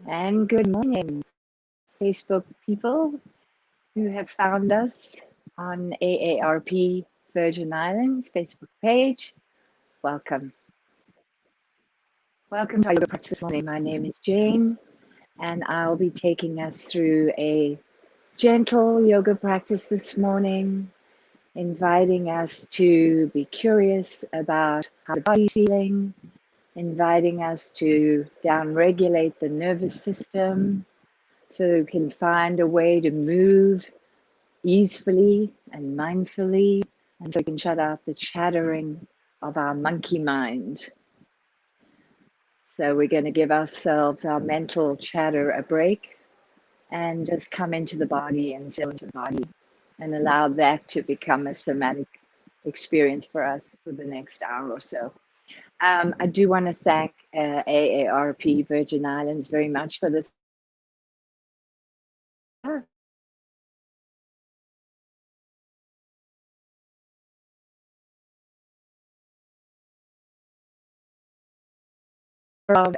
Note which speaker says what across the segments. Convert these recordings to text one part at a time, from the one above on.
Speaker 1: And good morning, Facebook people who have found us on AARP Virgin Islands Facebook page. Welcome. Welcome to our yoga practice this morning. My name is Jane, and I'll be taking us through a gentle yoga practice this morning, inviting us to be curious about how the body's feeling, inviting us to downregulate the nervous system so we can find a way to move easefully and mindfully, and so we can shut out the chattering of our monkey mind. So we're going to give ourselves, our mental chatter, a break and just come into the body and settle into the body and allow that to become a somatic experience for us for the next hour or so. I do want to thank AARP Virgin Islands very much for this.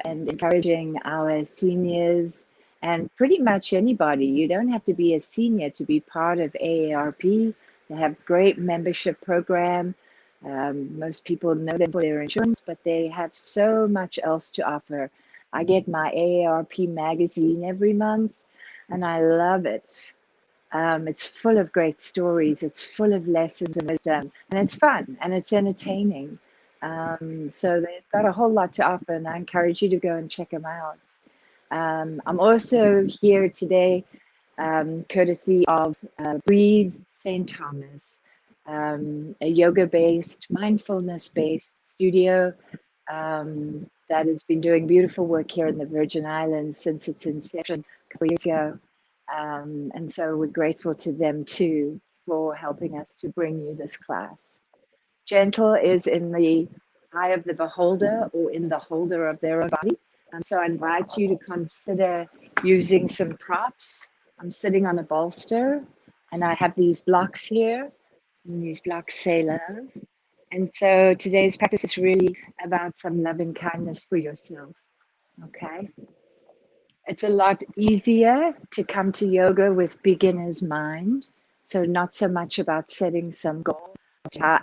Speaker 1: And encouraging our seniors and pretty much anybody. You don't have to be a senior to be part of AARP. They have great membership program. Most people know them for their insurance, but they have so much else to offer. I get my AARP magazine every month, and I love it. It's full of great stories. It's full of lessons and wisdom, and it's fun and it's entertaining. So they've got a whole lot to offer, and I encourage you to go and check them out. I'm also here today, courtesy of Breathe St. Thomas, a yoga-based, mindfulness-based studio that has been doing beautiful work here in the Virgin Islands since its inception a couple of years ago. And so we're grateful to them too for helping us to bring you this class. Gentle is in the eye of the beholder or in the holder of their own body. So I invite you to consider using some props. I'm sitting on a bolster and I have these blocks here, and these blocks say love. And so today's practice is really about some loving kindness for yourself. Okay. It's a lot easier to come to yoga with beginner's mind. So not so much about setting some goal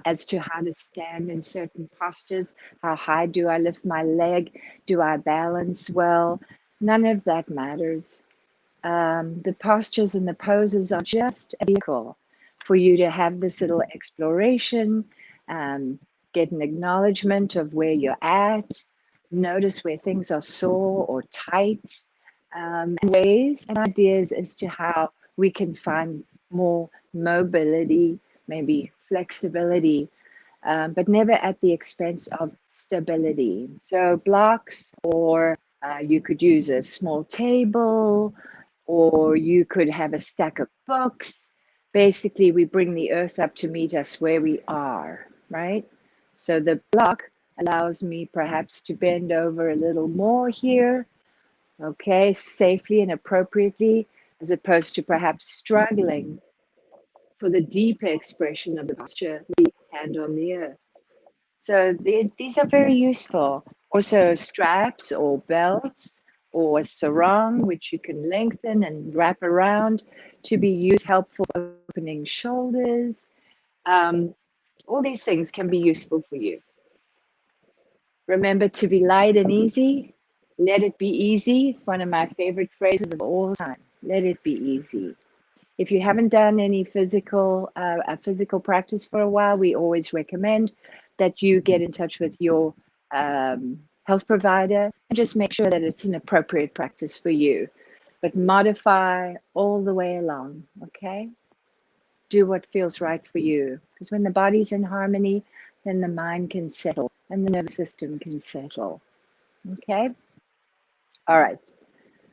Speaker 1: as to how to stand in certain postures. How high do I lift my leg? Do I balance well? None of that matters. The postures and the poses are just a vehicle for you to have this little exploration, get an acknowledgement of where you're at, notice where things are sore or tight, ways and ideas as to how we can find more mobility, maybe flexibility, but never at the expense of stability. So blocks, or you could use a small table, or you could have a stack of books. Basically, we bring the earth up to meet us where we are, right? So the block allows me perhaps to bend over a little more here, okay, safely and appropriately, as opposed to perhaps struggling for the deeper expression of the posture, the hand on the earth. So these are very useful. Also straps or belts or a sarong, which you can lengthen and wrap around to be used, helpful for opening shoulders. All these things can be useful for you. Remember to be light and easy. Let it be easy. It's one of my favorite phrases of all time. Let it be easy. If you haven't done any a physical practice for a while, we always recommend that you get in touch with your health provider and just make sure that it's an appropriate practice for you. But modify all the way along, okay? Do what feels right for you. Because when the body's in harmony, then the mind can settle and the nervous system can settle. Okay? All right.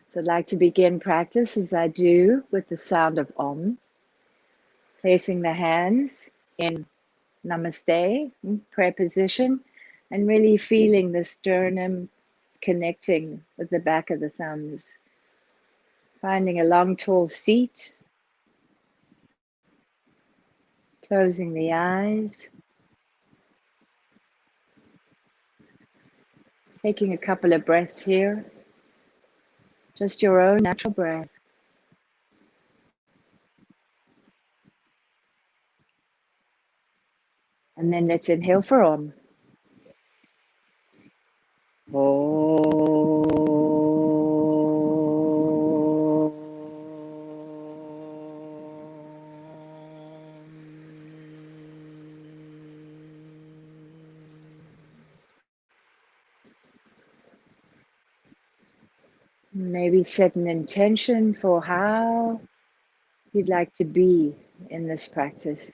Speaker 1: So I'd like to begin practice as I do with the sound of Om. Placing the hands in Namaste, prayer position, and really feeling the sternum connecting with the back of the thumbs. Finding a long, tall seat. Closing the eyes. Taking a couple of breaths here. Just your own natural breath. And then let's inhale for Om. Maybe set an intention for how you'd like to be in this practice.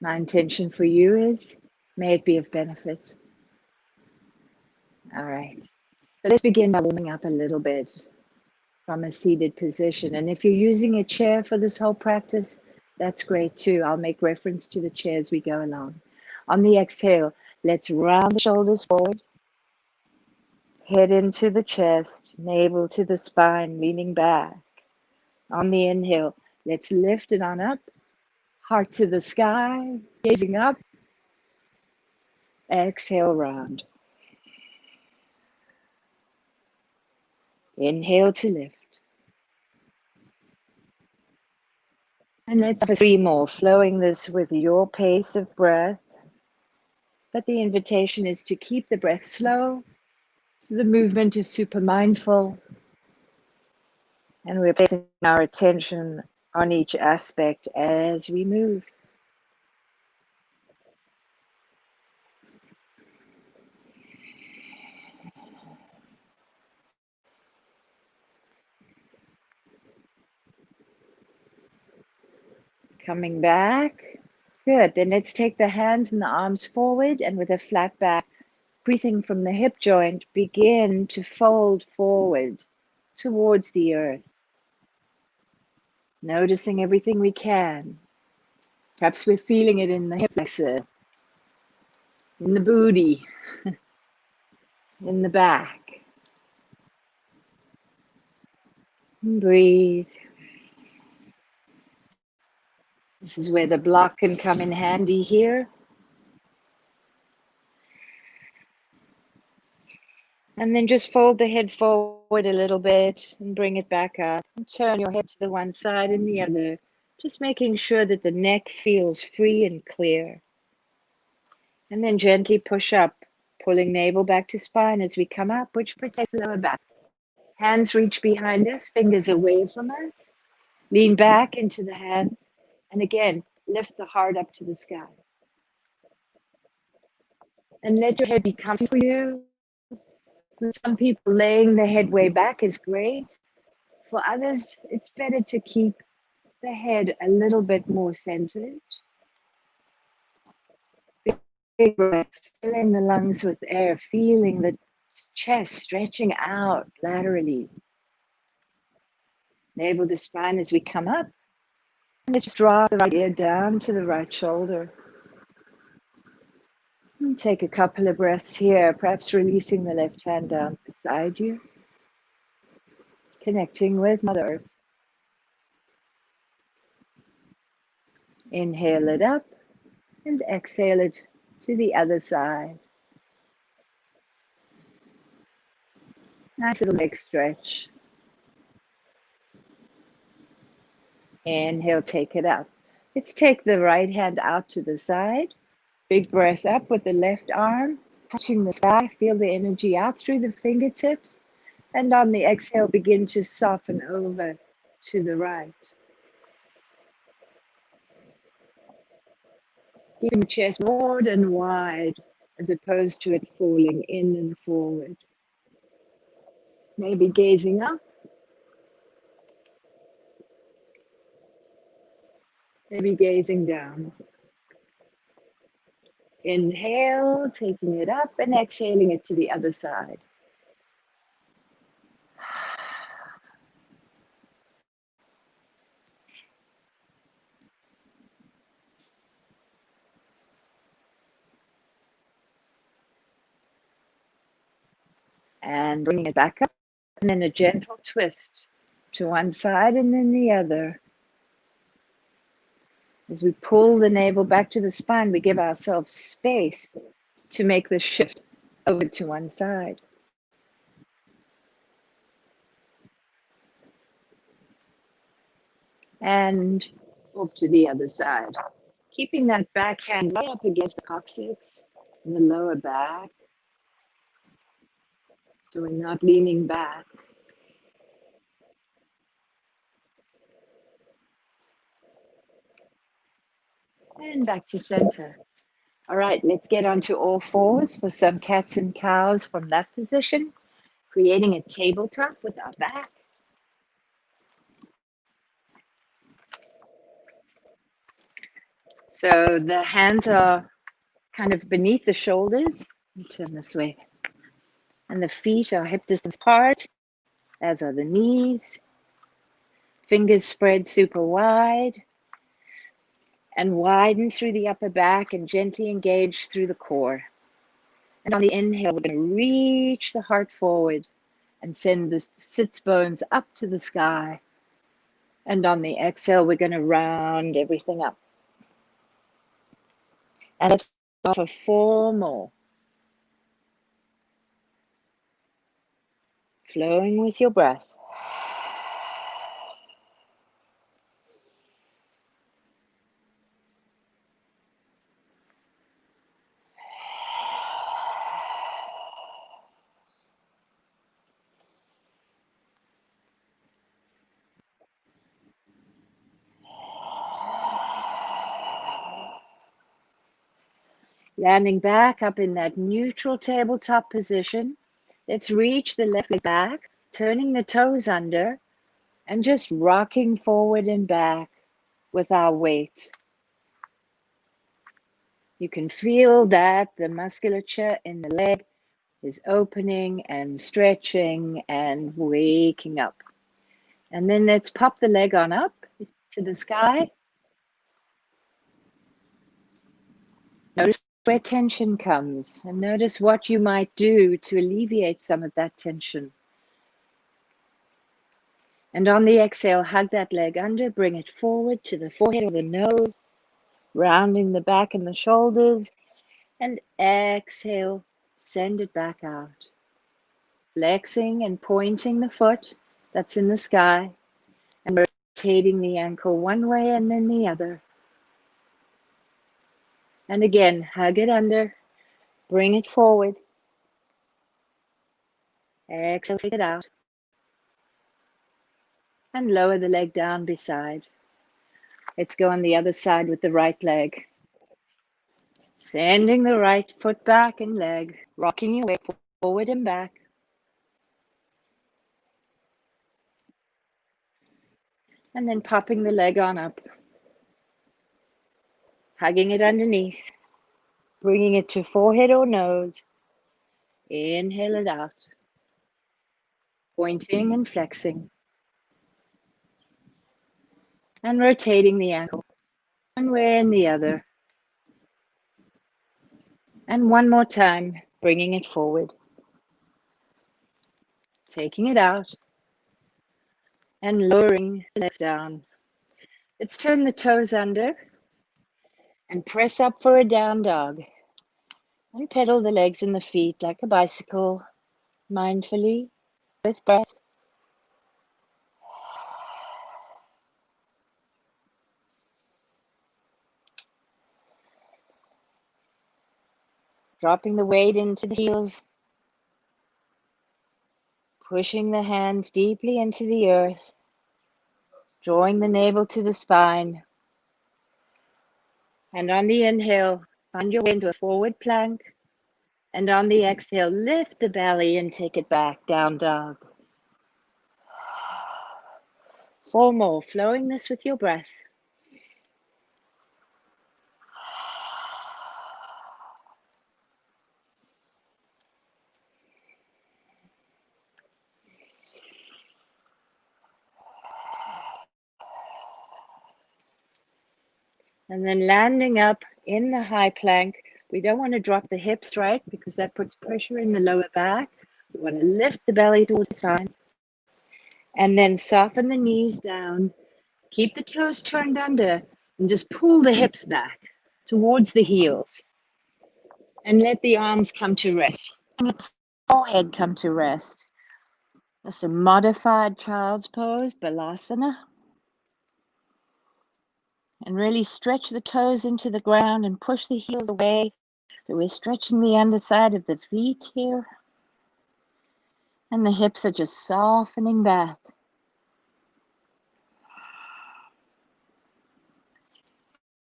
Speaker 1: My intention for you is, may it be of benefit. All right. So let's begin by warming up a little bit from a seated position. And if you're using a chair for this whole practice, that's great too. I'll make reference to the chair as we go along. On the exhale, let's round the shoulders forward, head into the chest, navel to the spine, leaning back. On the inhale, let's lift it on up, heart to the sky, gazing up. Exhale, round. Inhale to lift. And let's have 3 more, flowing this with your pace of breath. But the invitation is to keep the breath slow, so the movement is super mindful. And we're placing our attention on each aspect as we move. Coming back. Good. Then let's take the hands and the arms forward, and with a flat back, creasing from the hip joint, begin to fold forward towards the earth. Noticing everything we can. Perhaps we're feeling it in the hip flexor, in the booty, in the back. And breathe. This is where the block can come in handy here. And then just fold the head forward a little bit and bring it back up. And turn your head to the one side and the other, just making sure that the neck feels free and clear. And then gently push up, pulling navel back to spine as we come up, which protects the lower back. Hands reach behind us, fingers away from us. Lean back into the hands. And again, lift the heart up to the sky. And let your head be comfy for you. For some people, laying the head way back is great. For others, it's better to keep the head a little bit more centered. Big breath, filling the lungs with air, feeling the chest stretching out laterally. Navel to spine as we come up. And let's draw the right ear down to the right shoulder. And take a couple of breaths here, perhaps releasing the left hand down beside you. Connecting with Mother Earth. Inhale it up and exhale it to the other side. Nice little leg stretch. Inhale, take it up. Let's take the right hand out to the side. Big breath up with the left arm, touching the sky. Feel the energy out through the fingertips. And on the exhale, begin to soften over to the right. Keeping the chest broad and wide, as opposed to it falling in and forward. Maybe gazing up. Maybe gazing down. Inhale, taking it up and exhaling it to the other side. And bringing it back up, and then a gentle twist to one side and then the other. As we pull the navel back to the spine, we give ourselves space to make the shift over to one side. And off to the other side. Keeping that backhand right up against the coccyx and the lower back. So we're not leaning back. And back to center. All right, let's get onto all fours for some cats and cows from that position, creating a tabletop with our back. So the hands are kind of beneath the shoulders. Let me turn this way. And the feet are hip distance apart, as are the knees. Fingers spread super wide and widen through the upper back and gently engage through the core. And on the inhale, we're going to reach the heart forward and send the sits bones up to the sky. And on the exhale, we're going to round everything up. And let's go for 4 more. Flowing with your breath. Landing back up in that neutral tabletop position. Let's reach the left leg back, turning the toes under, and just rocking forward and back with our weight. You can feel that the musculature in the leg is opening and stretching and waking up. And then let's pop the leg on up to the sky. Notice where tension comes and notice what you might do to alleviate some of that tension. And on the exhale, hug that leg under, bring it forward to the forehead or the nose, rounding the back and the shoulders, and exhale, send it back out. Flexing and pointing the foot that's in the sky and rotating the ankle one way and then the other. And again, hug it under, bring it forward. Exhale, take it out. And lower the leg down beside. Let's go on the other side with the right leg. Sending the right foot back and leg, rocking your way forward and back. And then popping the leg on up. Hugging it underneath. Bringing it to forehead or nose. Inhale it out. Pointing and flexing. And rotating the ankle one way and the other. And one more time, bringing it forward. Taking it out. And lowering the legs down. Let's turn the toes under and press up for a down dog. And pedal the legs and the feet like a bicycle, mindfully, with breath. Dropping the weight into the heels. Pushing the hands deeply into the earth. Drawing the navel to the spine. And on the inhale, find your way into a forward plank. And on the exhale, lift the belly and take it back, down dog. 4 more, flowing this with your breath. And then landing up in the high plank. We don't want to drop the hips, right? Because that puts pressure in the lower back. We want to lift the belly towards the spine. And then soften the knees down. Keep the toes turned under and just pull the hips back towards the heels. And let the arms come to rest. And let the forehead come to rest. That's a modified child's pose, Balasana. And really stretch the toes into the ground and push the heels away. So we're stretching the underside of the feet here. And the hips are just softening back.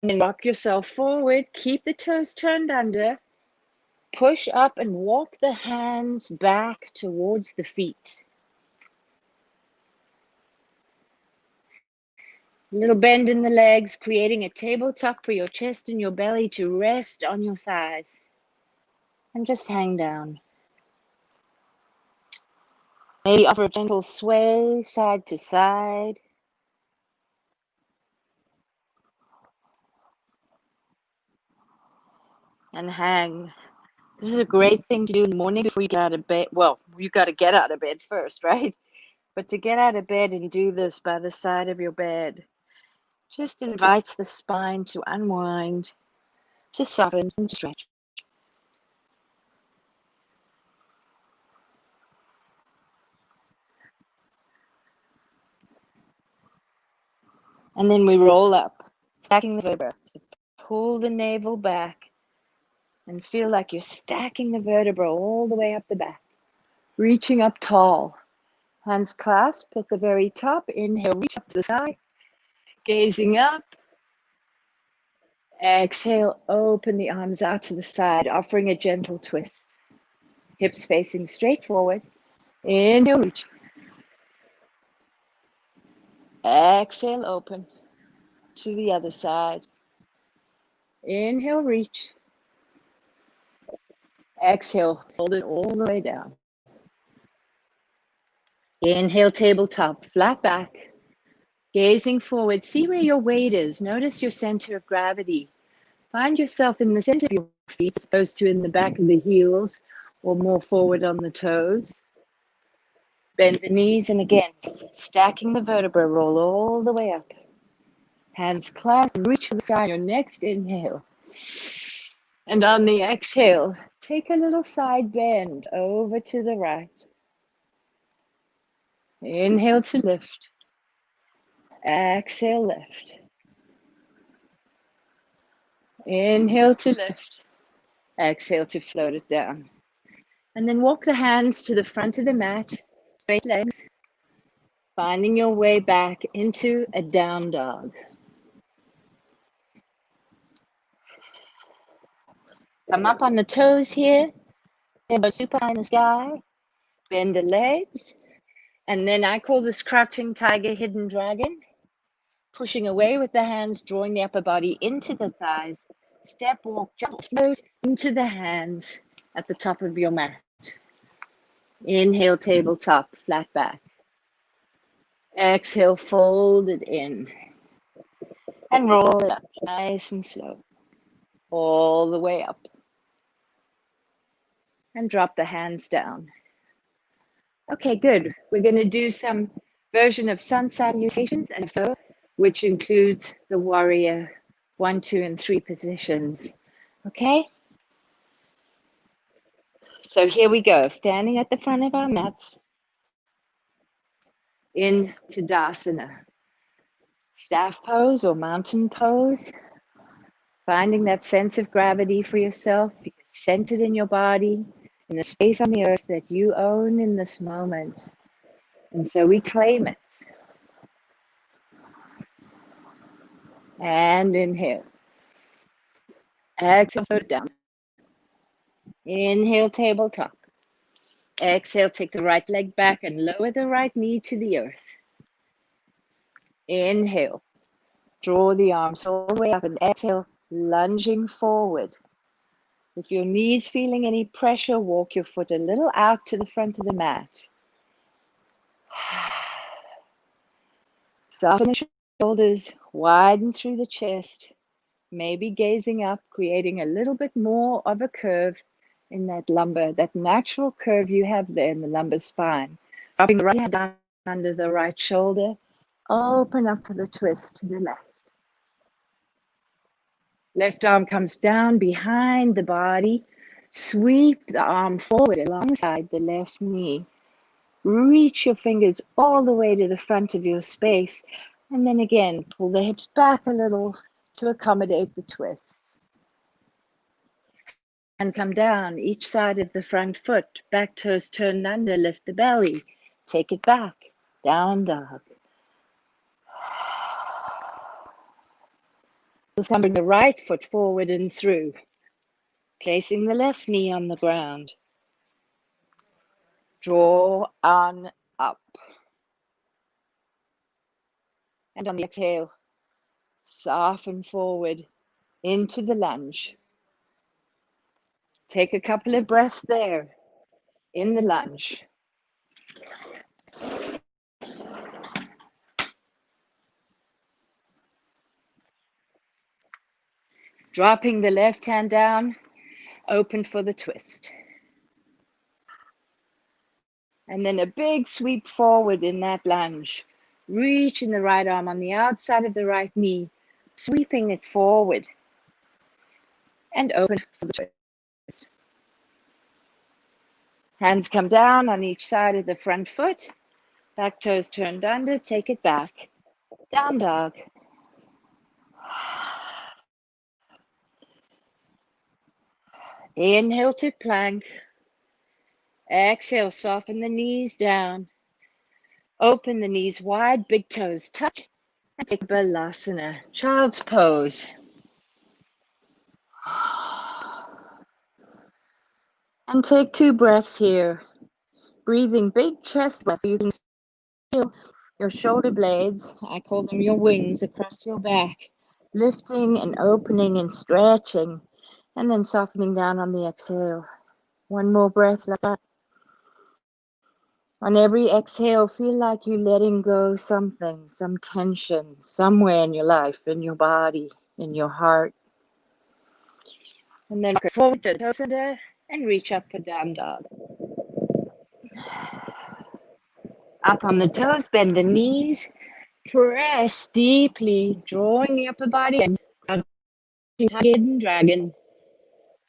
Speaker 1: And then rock yourself forward. Keep the toes turned under. Push up and walk the hands back towards the feet. A little bend in the legs, creating a tabletop for your chest and your belly to rest on your thighs. And just hang down. Maybe offer a gentle sway side to side. And hang. This is a great thing to do in the morning before you get out of bed. Well, you got to get out of bed first, right? But to get out of bed and do this by the side of your bed just invites the spine to unwind, to soften and stretch. And then we roll up, stacking the vertebrae. So pull the navel back and feel like you're stacking the vertebra all the way up the back. Reaching up tall. Hands clasped at the very top. Inhale, reach up to the side. Gazing up. Exhale, open the arms out to the side, offering a gentle twist. Hips facing straight forward. Inhale, reach. Exhale, open to the other side. Inhale, reach. Exhale, fold it all the way down. Inhale, tabletop, flat back. Gazing forward, see where your weight is. Notice your center of gravity. Find yourself in the center of your feet, as opposed to in the back of the heels or more forward on the toes. Bend the knees, and again, stacking the vertebra, roll all the way up. Hands clasped, reach for the side. Your next inhale. And on the exhale, take a little side bend over to the right. Inhale to lift. Exhale, lift. Inhale to lift. Exhale to float it down. And then walk the hands to the front of the mat, straight legs, finding your way back into a down dog. Come up on the toes here, elbow super high in the sky, bend the legs, and then I call this crouching tiger, hidden dragon, pushing away with the hands, drawing the upper body into the thighs, step, walk, jump, float into the hands at the top of your mat. Inhale, tabletop, flat back. Exhale, fold it in. And roll it up, nice and slow, all the way up. And drop the hands down. Okay, good. We're going to do some version of sun salutations and flow, which includes the warrior 1, 2, and 3 positions. Okay? So here we go. Standing at the front of our mats in Tadasana. Staff pose or mountain pose. Finding that sense of gravity for yourself, centered in your body, in the space on the earth that you own in this moment. And so we claim it. And inhale. Exhale, float it down. Inhale, tabletop. Exhale, take the right leg back and lower the right knee to the earth. Inhale. Draw the arms all the way up and exhale, lunging forward. If your knee's feeling any pressure, walk your foot a little out to the front of the mat. Soften the shoulders, widen through the chest, maybe gazing up, creating a little bit more of a curve in that lumbar, that natural curve you have there in the lumbar spine. Dropping the right hand down under the right shoulder, open up for the twist to the left. Left arm comes down behind the body, Sweep the arm forward alongside the left knee. Reach your fingers all the way to the front of your space. And then again, pull the hips back a little to accommodate the twist. And come down each side of the front foot. Back toes turned under, lift the belly. Take it back, down dog. Come bring the right foot forward and through. Placing the left knee on the ground. Draw on up. And on the exhale, soften forward into the lunge. Take a couple of breaths there in the lunge. Dropping the left hand down, open for the twist. And then a big sweep forward in that lunge. Reaching the right arm on the outside of the right knee, sweeping it forward. And open for the twist. Hands come down on each side of the front foot. Back toes turned under, take it back. Down dog. Inhale to plank. Exhale, soften the knees down. Open the knees wide, big toes touch. And take Balasana, child's pose. And take 2 breaths here. Breathing big chest breaths so you can feel your shoulder blades, I call them your wings, across your back. Lifting and opening and stretching. And then softening down on the exhale. 1 more breath like that. On every exhale, feel like you're letting go something, some tension, somewhere in your life, in your body, in your heart. And then forward to toes and reach up for down dog. Up on the toes, bend the knees, press deeply, drawing the upper body in, hidden dragon,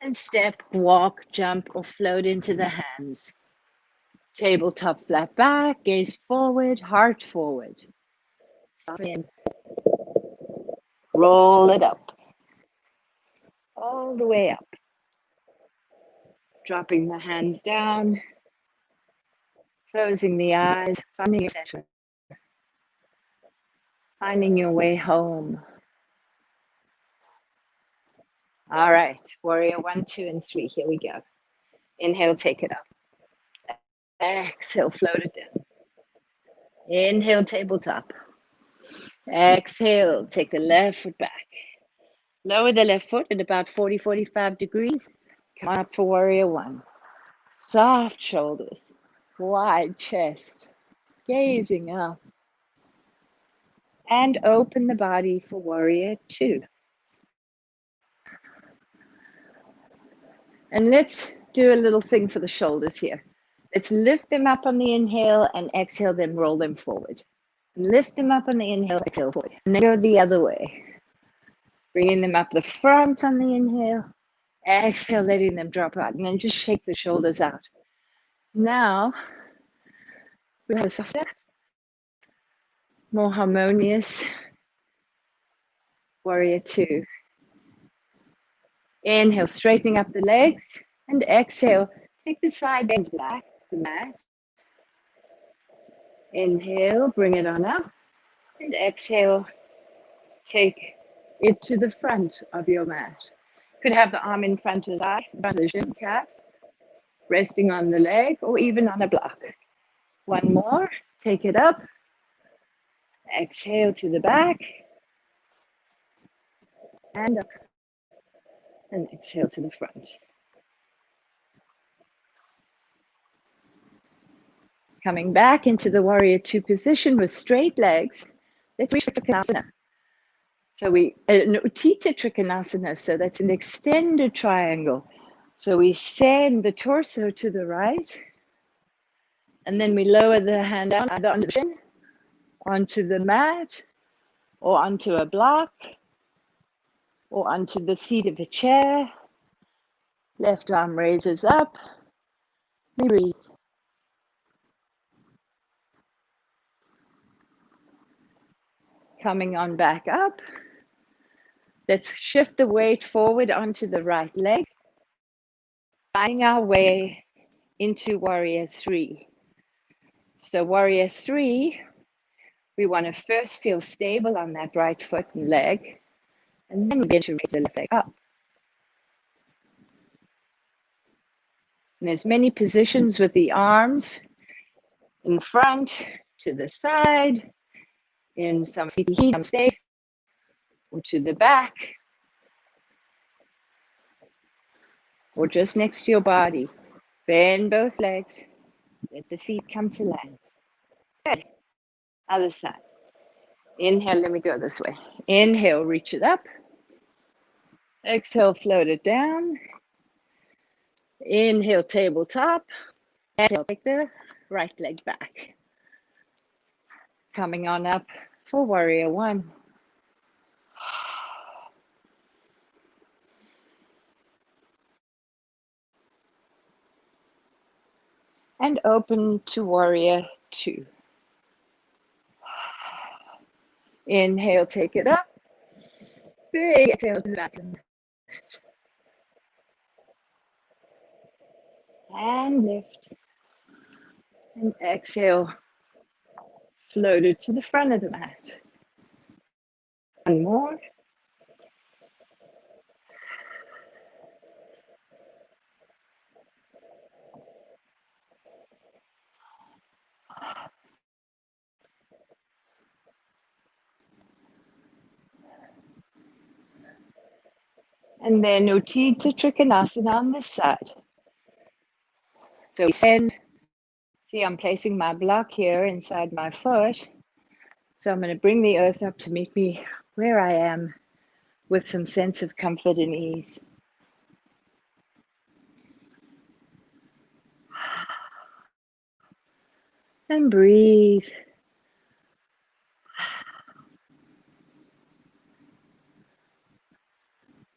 Speaker 1: and step, walk, jump, or float into the hands. Tabletop flat back, gaze forward, heart forward. Soften. Roll it up. All the way up. Dropping the hands down. Closing the eyes. Finding your center. Finding your way home. All right. Warrior 1, 2, and 3. Here we go. Inhale, take it up. Exhale, float it down. Inhale, tabletop. Exhale, take the left foot back. Lower the left foot at about 40, 45 degrees. Come up for warrior 1. Soft shoulders, wide chest, gazing up. And open the body for warrior 2. And let's do a little thing for the shoulders here. Let's lift them up on the inhale and exhale them, roll them forward. Lift them up on the inhale, exhale forward. And then go the other way. Bringing them up the front on the inhale. Exhale, letting them drop out. And then just shake the shoulders out. Now, we have a softer, more harmonious warrior 2. Inhale, straightening up the legs. And exhale, take the side bend back to the mat. Inhale, bring it on up. And exhale, take it to the front of your mat. Could have the arm in front of the thigh, front of the shin cap, resting on the leg, or even on a block. 1 more, take it up. Exhale to the back. And up. And exhale to the front. Coming back into the warrior 2 position with straight legs. Let's reach for Trikonasana. So Utthita Trikonasana, so that's an extended triangle. So we send the torso to the right, and then we lower the hand down, either onto the shin, onto the mat, or onto a block, or onto the seat of a chair. Left arm raises up. Breathe. Coming on back up. Let's shift the weight forward onto the right leg. Finding our way into Warrior 3. So Warrior 3, we want to first feel stable on that right foot and leg, and then we begin to raise the left leg up. And there's many positions with the arms in front, to the side, in some heat, some stay, or to the back, or just next to your body. Bend both legs. Let the feet come to land. Good. Other side. Inhale, let me go this way. Inhale, reach it up. Exhale, float it down. Inhale, tabletop. Exhale, take the right leg back. Coming on up for Warrior 1. And open to Warrior 2. Inhale, take it up. Big exhale to the back. And lift. And exhale, float it to the front of the mat. One more. And then Utthita Trikonasana on this side. So we send, see I'm placing my block here inside my foot. So I'm going to bring the earth up to meet me where I am with some sense of comfort and ease. And breathe.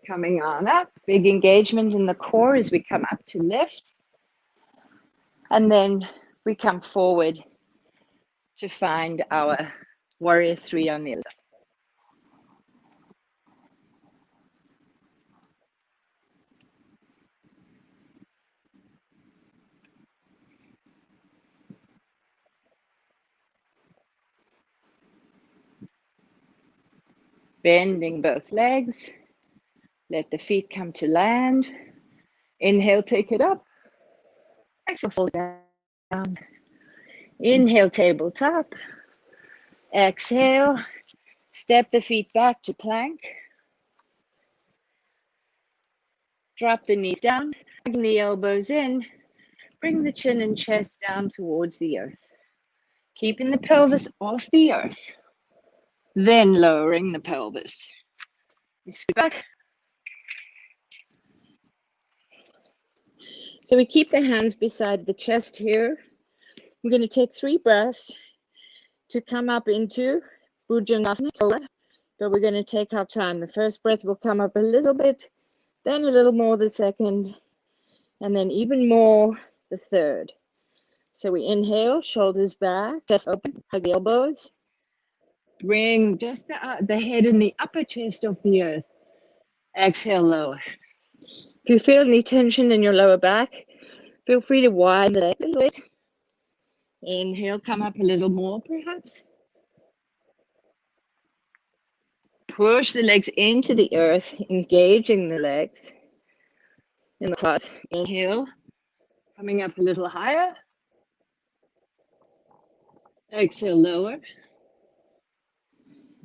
Speaker 1: Coming on up, big engagement in the core as we come up to lift. And then we come forward to find our Warrior 3 on the other side. Bending both legs. Let the feet come to land. Inhale, take it up. Exhale, fold down. Inhale, tabletop. Exhale, step the feet back to plank. Drop the knees down, bring the elbows in. Bring the chin and chest down towards the earth. Keeping the pelvis off the earth. Then lowering the pelvis. You scoot back. So we keep the hands beside the chest here. We're going to take 3 breaths to come up into Bhujangasana, but we're going to take our time. The first breath will come up a little bit, then a little more the second, and then even more the third. So we inhale, shoulders back, chest open, hug the elbows. Bring just the head and the upper chest off the earth. Exhale, lower. If you feel any tension in your lower back, feel free to widen the leg a little bit. Inhale, come up a little more perhaps. Push the legs into the earth, engaging the legs in the quads. Inhale, coming up a little higher. Exhale, lower.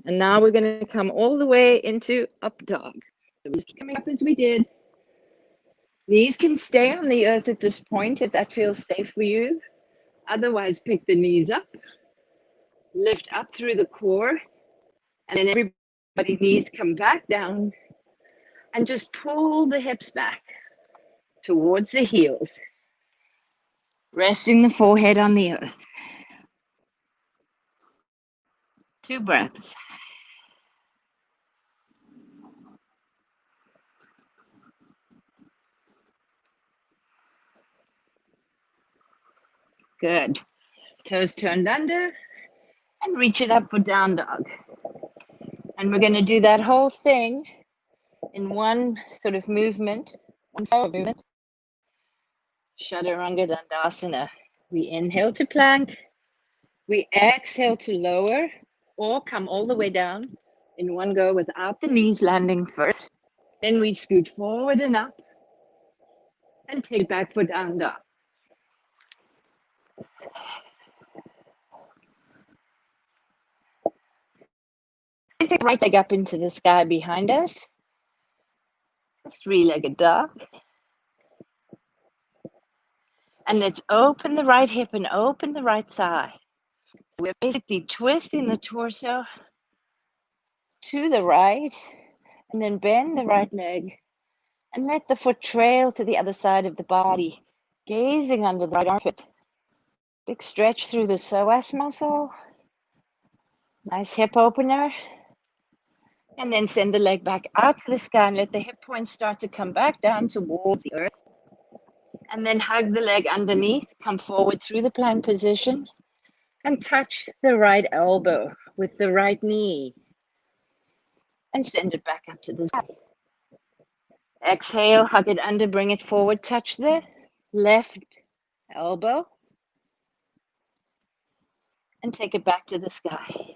Speaker 1: And now we're going to come all the way into up dog. So we're just coming up as we did. Knees can stay on the earth at this point if that feels safe for you. Otherwise, pick the knees up. Lift up through the core. And then everybody's knees come back down. And just pull the hips back towards the heels. Resting the forehead on the earth. 2 breaths. Good. Toes turned under and reach it up for down dog. And we're going to do that whole thing in one sort of movement, one forward movement. Chaturanga Dandasana. We inhale to plank. We exhale to lower or come all the way down in one go without the knees landing first. Then we scoot forward and up and take back for down dog. Take right leg up into the sky behind us. Three-legged dog. And let's open the right hip and open the right thigh. So we're basically twisting the torso to the right and then bend the right leg and let the foot trail to the other side of the body, gazing under the right armpit. Big stretch through the psoas muscle. Nice hip opener. And then send the leg back out to the sky and let the hip points start to come back down towards the earth. And then hug the leg underneath, come forward through the plank position and touch the right elbow with the right knee and send it back up to the sky. Exhale, hug it under, bring it forward, touch the left elbow and take it back to the sky.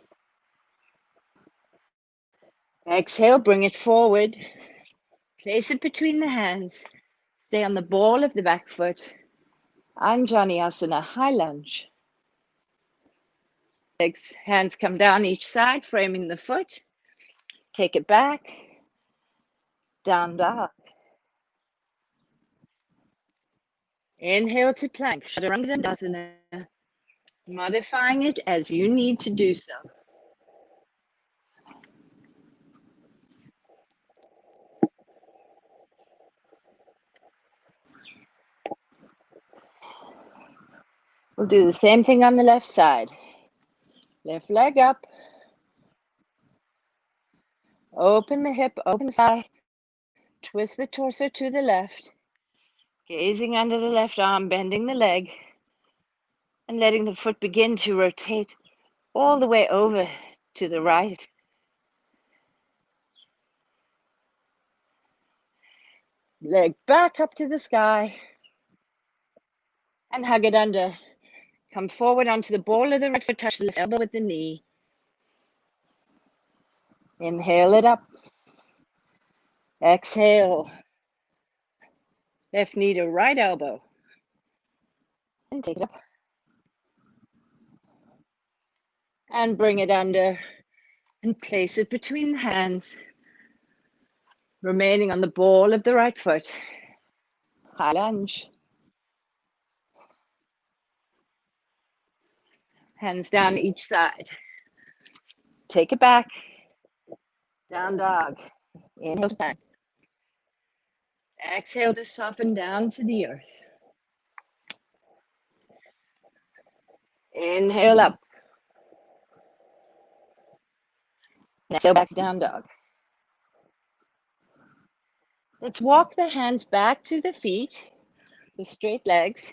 Speaker 1: Exhale, bring it forward, place it between the hands, stay on the ball of the back foot. Anjaneyasana, high lunge. Legs, hands come down each side, framing the foot. Take it back, down dog. Inhale to plank, Chaturanga Dandasana, modifying it as you need to do so. We'll do the same thing on the left side. Left leg up. Open the hip, open the thigh. Twist the torso to the left. Gazing under the left arm, bending the leg. And letting the foot begin to rotate all the way over to the right. Leg back up to the sky. And hug it under. Come forward onto the ball of the right foot, touch the left elbow with the knee. Inhale it up. Exhale. Left knee to right elbow. And take it up. And bring it under and place it between the hands, remaining on the ball of the right foot. High lunge. Hands down each side. Take it back. Down dog. Inhale back. Exhale to soften down to the earth. Inhale up. Exhale back to down dog. Let's walk the hands back to the feet with straight legs.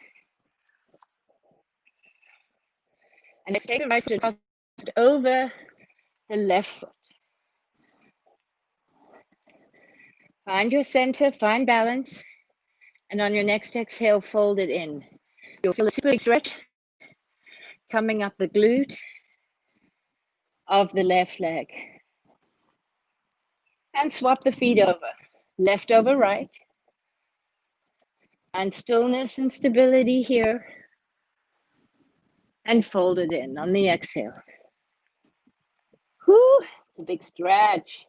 Speaker 1: And let's take the right foot and cross it over the left foot. Find your center, find balance. And on your next exhale, fold it in. You'll feel a super big stretch coming up the glute of the left leg. And swap the feet over. Left over right. Find stillness and stability here. And fold it in on the exhale. Whew, it's a big stretch.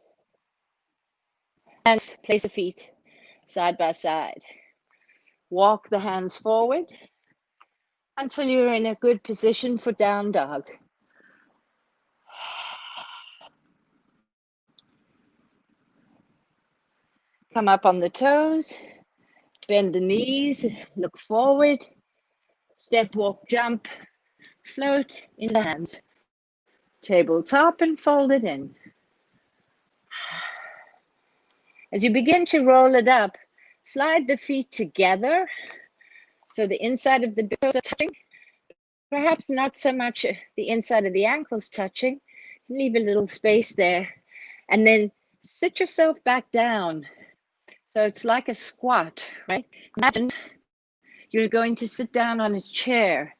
Speaker 1: And place the feet side by side. Walk the hands forward until you're in a good position for down dog. Come up on the toes, bend the knees, look forward, step, walk, jump, float in the hands. Tabletop and fold it in. As you begin to roll it up, slide the feet together so the inside of the toes are touching, Perhaps not so much the inside of the ankles touching. Leave a little space there. And then sit yourself back down. So it's like a squat, right? Imagine you're going to sit down on a chair.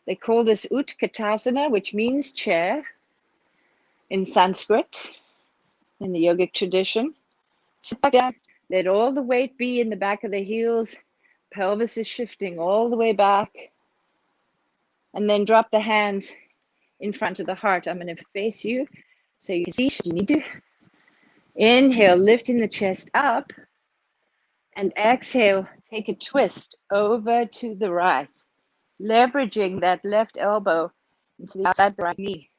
Speaker 1: They call this Utkatasana, which means chair in Sanskrit, in the yogic tradition. Sit back down, let all the weight be in the back of the heels. Pelvis is shifting all the way back. And then drop the hands in front of the heart. I'm going to face you so you can see if you need to. Inhale, lifting the chest up. And exhale, take a twist over to the right, leveraging that left elbow into the outside of the right knee.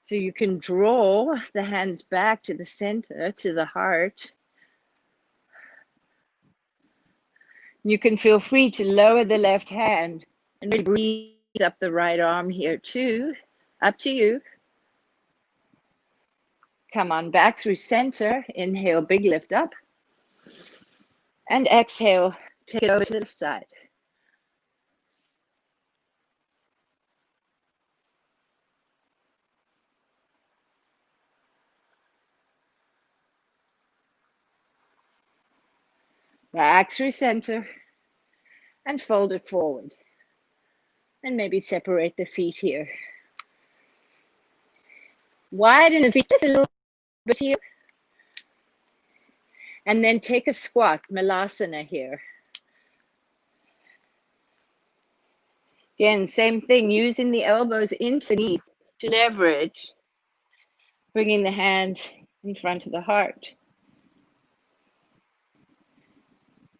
Speaker 1: So you can draw the hands back to the center, to the heart. You can feel free to lower the left hand and really breathe up the right arm here too. Up to you. Come on back through center. Inhale, big lift up. And exhale, take it over to the left side. Back through center and fold it forward. And maybe separate the feet here. Widen the feet just a little bit here. And then take a squat, Malasana here. Again, same thing, using the elbows into the knees to leverage, bringing the hands in front of the heart.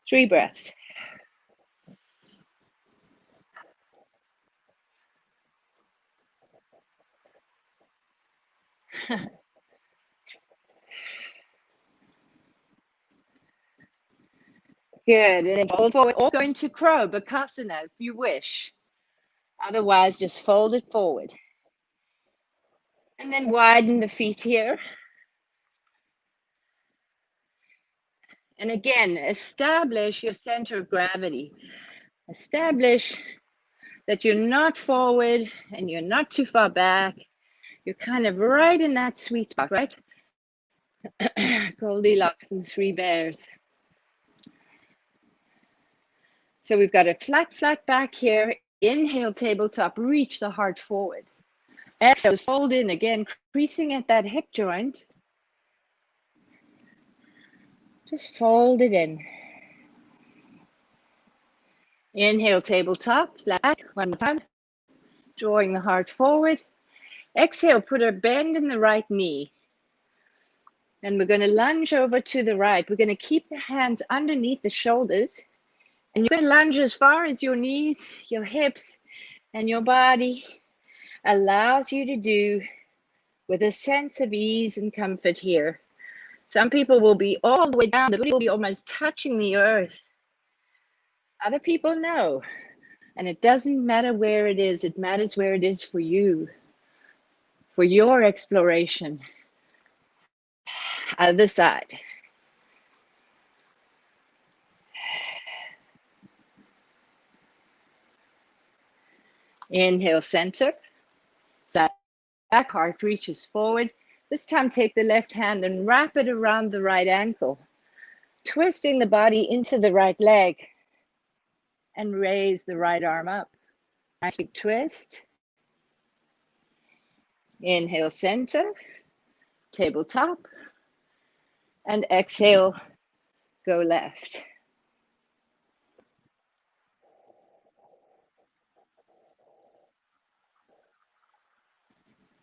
Speaker 1: 3 breaths. Good, and then fold forward or go into crow, Bakasana if you wish. Otherwise, just fold it forward. And then widen the feet here. And again, establish your center of gravity. Establish that you're not forward and you're not too far back. You're kind of right in that sweet spot, right? Goldilocks and 3 bears. So we've got a flat back here. Inhale, tabletop, reach the heart forward. Exhale, fold in again, creasing at that hip joint. Just fold it in. Inhale, tabletop, flat back, one more time. Drawing the heart forward. Exhale, put a bend in the right knee. And we're going to lunge over to the right. We're going to keep the hands underneath the shoulders. And you're going to lunge as far as your knees, your hips, and your body allows you to do with a sense of ease and comfort here. Some people will be all the way down. The booty will be almost touching the earth. Other people, no. And it doesn't matter where it is. It matters where it is for you, for your exploration. Other side. Inhale, center. That back, heart reaches forward. This time, take the left hand and wrap it around the right ankle, twisting the body into the right leg, and raise the right arm up. Nice big twist. Inhale, center, tabletop, and exhale, go left.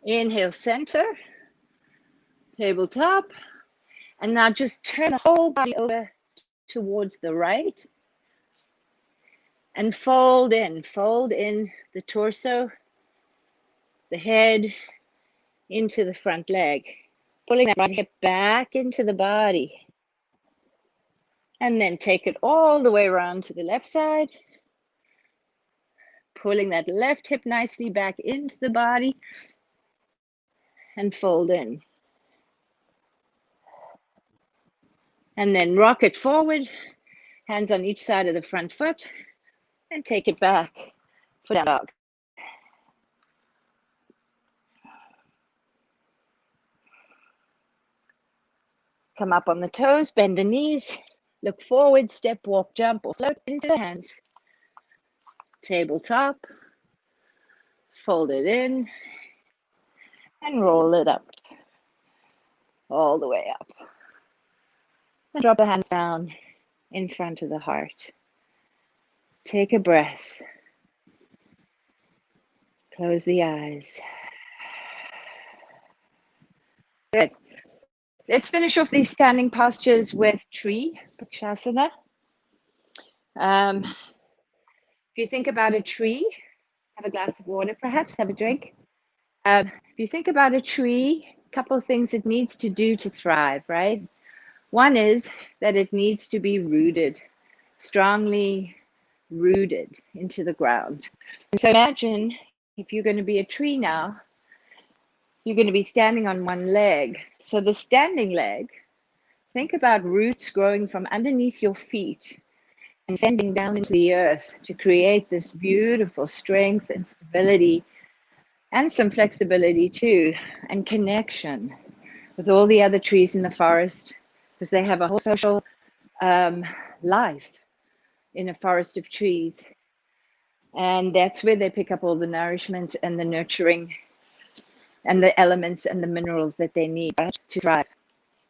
Speaker 1: Inhale, center, tabletop, and now just turn the whole body over towards the right and fold in the torso, the head into the front leg, pulling that right hip back into the body. And then take it all the way around to the left side, pulling that left hip nicely back into the body and fold in. And then rock it forward, hands on each side of the front foot, and take it back for down dog. Come up on the toes, bend the knees, look forward, step, walk, jump, or float into the hands. Tabletop, fold it in, and roll it up, all the way up. And drop the hands down in front of the heart. Take a breath. Close the eyes. Good. Let's finish off these standing postures with tree, Prakshasana. If you think about a tree, have a glass of water perhaps, have a drink. If you think about a tree, a couple of things it needs to do to thrive, right? One is that it needs to be rooted, strongly rooted into the ground. And so imagine if you're going to be a tree now, you're going to be standing on one leg. So the standing leg, think about roots growing from underneath your feet and sending down into the earth to create this beautiful strength and stability and some flexibility too, and connection with all the other trees in the forest, because they have a whole social life in a forest of trees. And that's where they pick up all the nourishment and the nurturing and the elements and the minerals that they need, right, to thrive.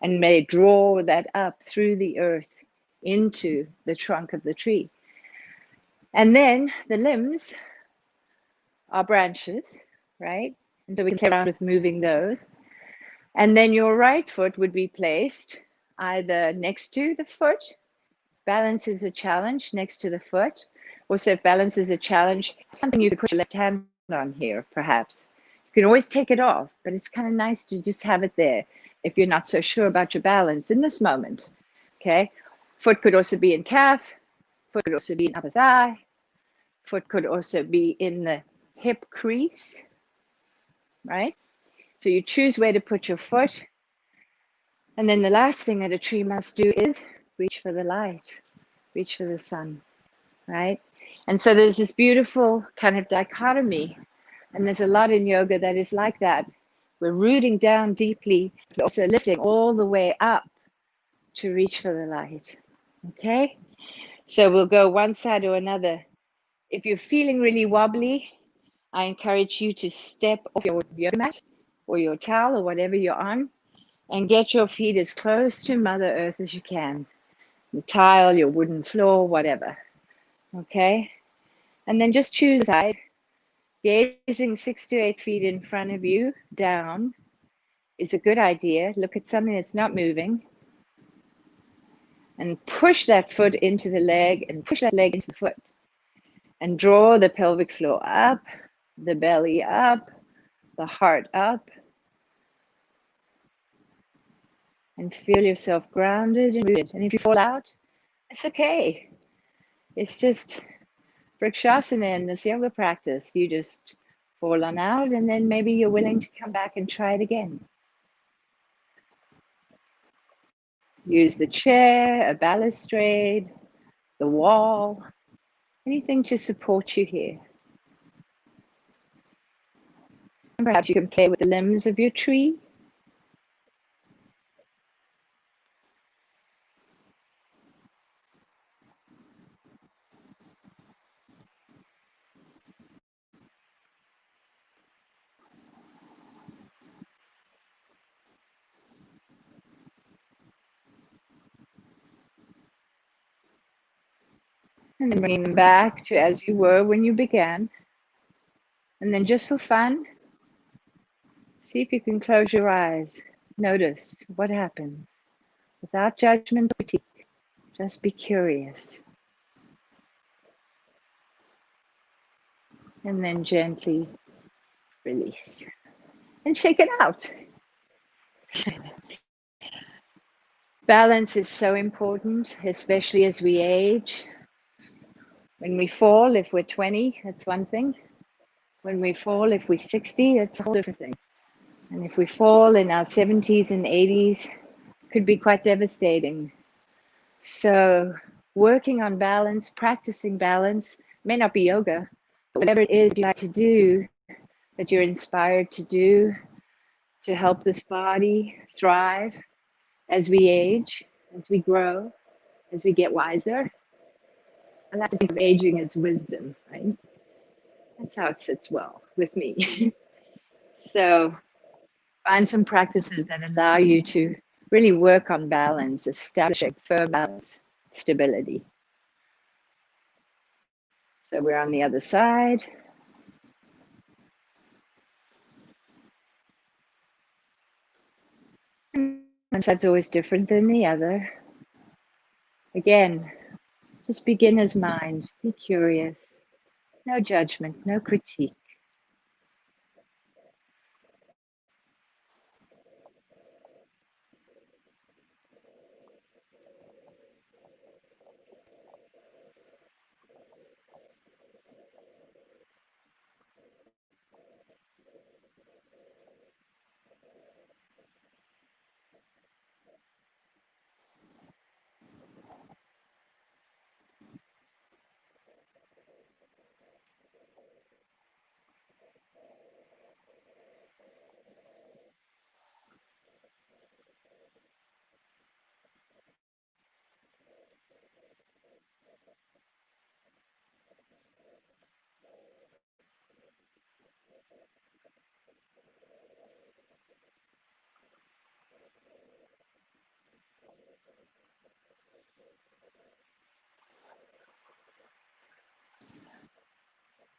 Speaker 1: And they draw that up through the earth into the trunk of the tree. And then the limbs are branches, right? And so we can play around with moving those. And then your right foot would be placed either next to the foot. Balance is a challenge next to the foot. Also, if balance is a challenge, something you could put your left hand on here, perhaps. You can always take it off, but it's kind of nice to just have it there if you're not so sure about your balance in this moment, okay? Foot could also be in calf. Foot could also be in upper thigh. Foot could also be in the hip crease, right? So you choose where to put your foot. And then the last thing that a tree must do is reach for the light, reach for the sun, right? And so there's this beautiful kind of dichotomy. And there's a lot in yoga that is like that. We're rooting down deeply, but also lifting all the way up to reach for the light, okay? So we'll go one side or another. If you're feeling really wobbly, I encourage you to step off your yoga mat or your towel or whatever you're on and get your feet as close to Mother Earth as you can. The tile, your wooden floor, whatever, okay? And then just choose a side. Gazing 6 to 8 feet in front of you, down, is a good idea. Look at something that's not moving. And push that foot into the leg and push that leg into the foot. And draw the pelvic floor up, the belly up, the heart up. And feel yourself grounded and rooted. And if you fall out, it's okay. It's just Vrikshasana in this yoga practice. You just fall on out and then maybe you're willing to come back and try it again. Use the chair, a balustrade, the wall, anything to support you here. And perhaps you can play with the limbs of your tree. And then bringing them back to as you were when you began. And then just for fun, see if you can close your eyes. Notice what happens without judgment or critique. Just be curious. And then gently release. And shake it out. Balance is so important, especially as we age. When we fall, if we're 20, that's one thing. When we fall, if we're 60, that's a whole different thing. And if we fall in our 70s and 80s, it could be quite devastating. So working on balance, practicing balance, may not be yoga, but whatever it is you like to do, that you're inspired to do, to help this body thrive, as we age, as we grow, as we get wiser. I like to think of aging as wisdom, right? That's how it sits well with me. So find some practices that allow you to really work on balance, establishing firm balance, stability. So we're on the other side. One side's always different than the other. Again, just beginner's mind. Be curious. No judgment, no critique.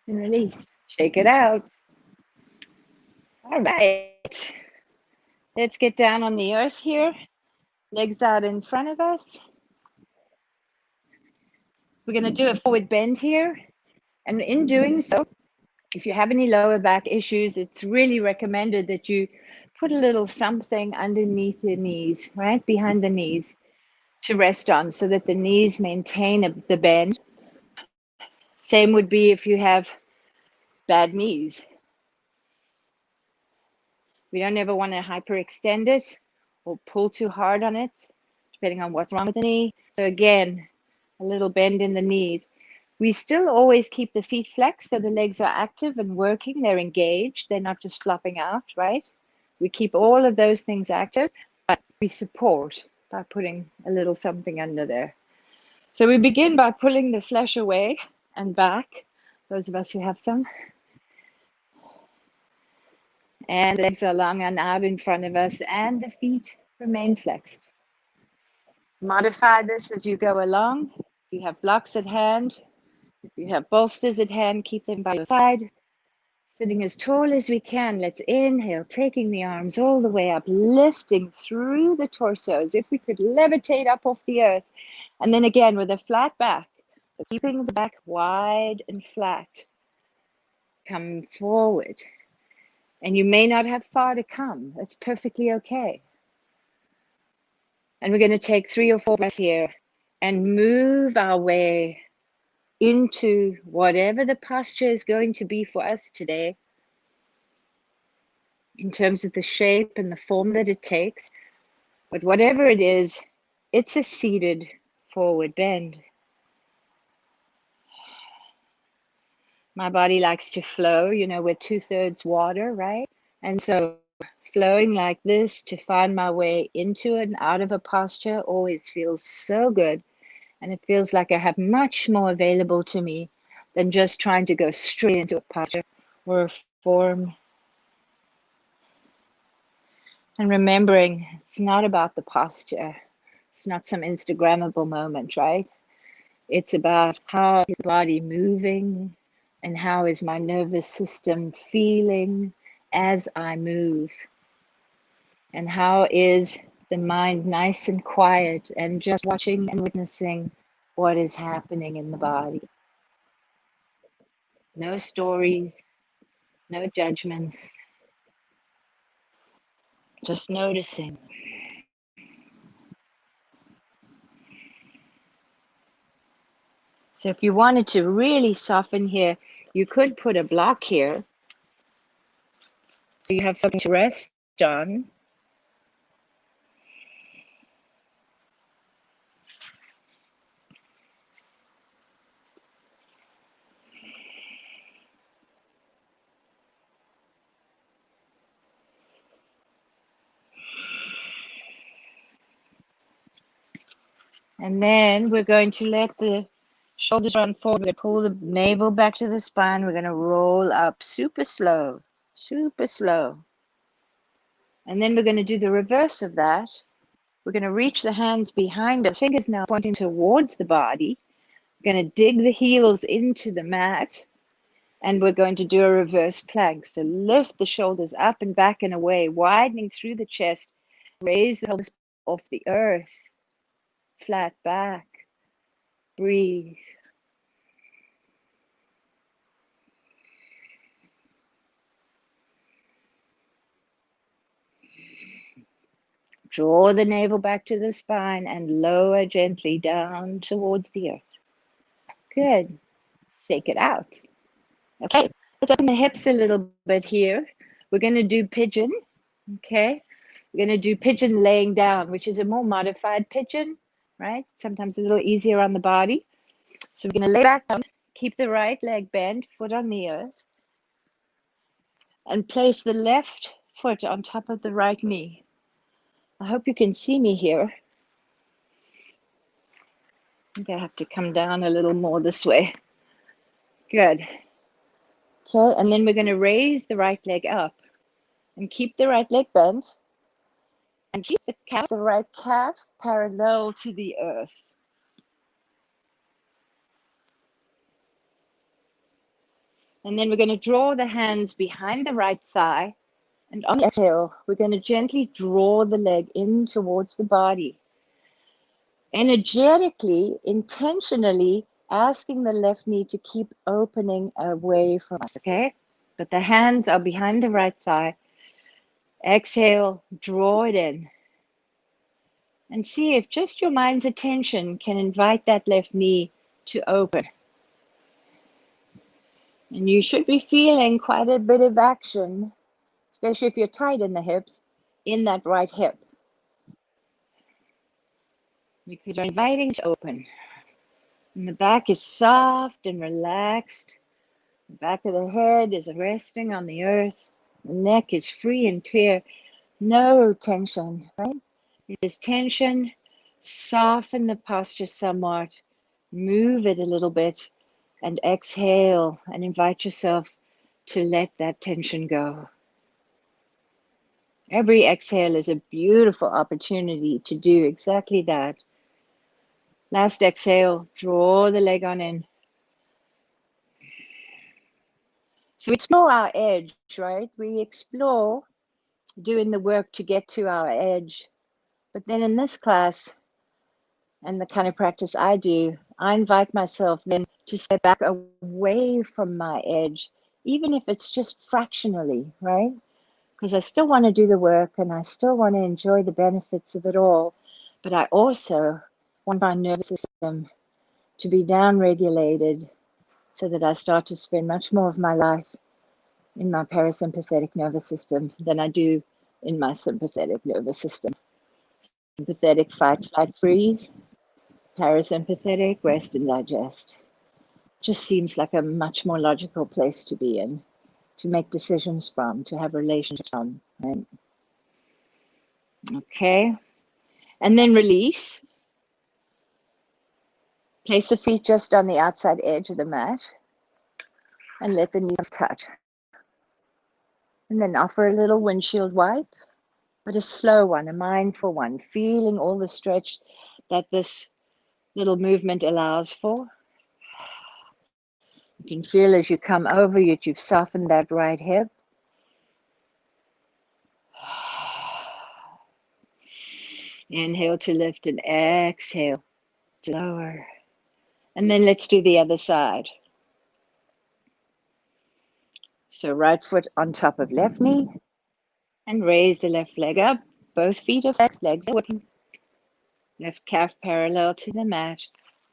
Speaker 1: And release. Shake it out. All right. Let's get down on the earth here. Legs out in front of us. We're going to do a forward bend here. And in doing so, if you have any lower back issues, it's really recommended that you put a little something underneath your knees, right behind the knees, to rest on so that the knees maintain the bend. Same would be if you have bad knees. We don't ever want to hyperextend it or pull too hard on it, depending on what's wrong with the knee. So again, a little bend in the knees. We still always keep the feet flexed so the legs are active and working. They're engaged. They're not just flopping out, right? We keep all of those things active, but we support by putting a little something under there. So we begin by pulling the flesh away and back, those of us who have some. And the legs are long and out in front of us, and the feet remain flexed. Modify this as you go along. If you have blocks at hand, if you have bolsters at hand, keep them by your side. Sitting as tall as we can. Let's inhale, taking the arms all the way up, lifting through the torso as if we could levitate up off the earth. And then again with a flat back. So keeping the back wide and flat. Come forward. And you may not have far to come. That's perfectly okay. And we're going to take 3 or 4 breaths here and move our way into whatever the posture is going to be for us today, in terms of the shape and the form that it takes. But whatever it is, it's a seated forward bend. My body likes to flow. You know, we're 2/3 water, right? And so flowing like this to find my way into and out of a posture always feels so good. And it feels like I have much more available to me than just trying to go straight into a posture or a form. And remembering it's not about the posture. It's not some Instagrammable moment, right? It's about how is the body moving and how is my nervous system feeling as I move. And how is the mind nice and quiet and just watching and witnessing what is happening in the body. No stories, no judgments, just noticing. So if you wanted to really soften here, you could put a block here so you have something to rest on. And then we're going to let the shoulders run forward. We're going to pull the navel back to the spine. We're going to roll up super slow, super slow. And then we're going to do the reverse of that. We're going to reach the hands behind us, fingers now pointing towards the body. We're going to dig the heels into the mat, and we're going to do a reverse plank. So lift the shoulders up and back and away, widening through the chest. Raise the pelvis off the earth, flat back. Breathe. Draw the navel back to the spine and lower gently down towards the earth. Good. Shake it out. Okay, let's open the hips a little bit here. We're going to do pigeon. Okay, we're going to do pigeon laying down, which is a more modified pigeon, right? Sometimes a little easier on the body. So we're going to lay back down, keep the right leg bent, foot on the earth, and place the left foot on top of the right knee. I hope you can see me here. I think I have to come down a little more this way. Good. Okay, and then we're going to raise the right leg up and keep the right leg bent and keep the calf, the right calf parallel to the earth. And then we're going to draw the hands behind the right thigh, and on the exhale, we're going to gently draw the leg in towards the body. Energetically, intentionally asking the left knee to keep opening away from us, okay? But the hands are behind the right thigh. Exhale, draw it in. And see if just your mind's attention can invite that left knee to open. And you should be feeling quite a bit of action, especially if you're tight in the hips, in that right hip. Because you're inviting to open. And the back is soft and relaxed. The back of the head is resting on the earth. The neck is free and clear. No tension, right? If there's tension, soften the posture somewhat. Move it a little bit. And exhale and invite yourself to let that tension go. Every exhale is a beautiful opportunity to do exactly that. Last exhale, draw the leg on in. So we explore our edge, right? We explore doing the work to get to our edge. But then in this class, and the kind of practice I do, I invite myself then to step back away from my edge, even if it's just fractionally, right? Because I still want to do the work and I still want to enjoy the benefits of it all. But I also want my nervous system to be down-regulated so that I start to spend much more of my life in my parasympathetic nervous system than I do in my sympathetic nervous system. Sympathetic, fight, flight, freeze. Parasympathetic, rest and digest. Just seems like a much more logical place to be in, to make decisions from, to have relationships from, right? Okay. And then release. Place the feet just on the outside edge of the mat and let the knees touch. And then offer a little windshield wipe, but a slow one, a mindful one, feeling all the stretch that this little movement allows for. You can feel as you come over it, you've softened that right hip. Inhale to lift and exhale to lower. And then let's do the other side. So right foot on top of left knee and raise the left leg up. Both feet are flexed, legs are working. Left calf parallel to the mat.